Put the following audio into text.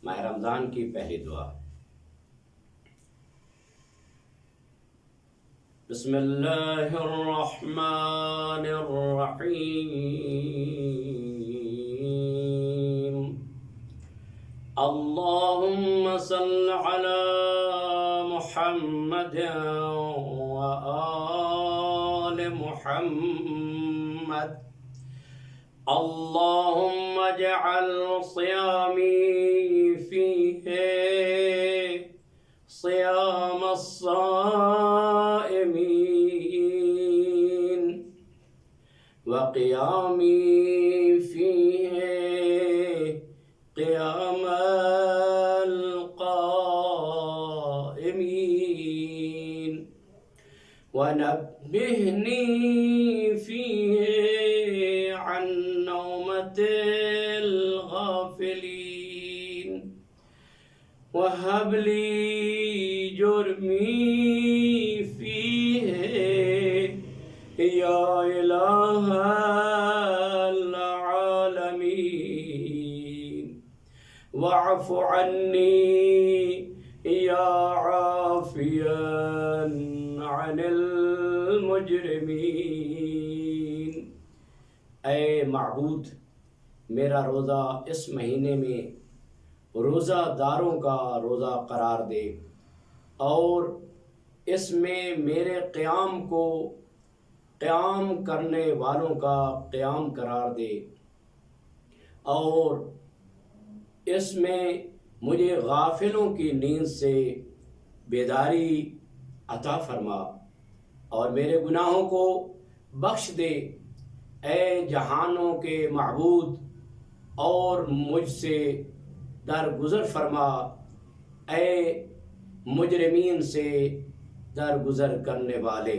ماہ رمضان کی پہلی دعا۔ بسم اللہ الرحمن الرحیم۔ اللہم صل علی محمد وآل محمد۔ اللہم اجعل صیامی فیہ صیام الصائمین وقیامی فیہ قیام القائمین ونبہنی فیہ عن نومة الغافلين وهب لي جرمي فيه يا إله العالمين واعف عني يا عافيا عن المجرمين۔ اے معبود، میرا روزہ اس مہینے میں روزہ داروں کا روزہ قرار دے، اور اس میں میرے قیام کو قیام کرنے والوں کا قیام قرار دے، اور اس میں مجھے غافلوں کی نیند سے بیداری عطا فرما، اور میرے گناہوں کو بخش دے۔ اے جہانوں کے معبود، اور مجھ سے درگزر فرما، اے مجرمین سے درگزر کرنے والے۔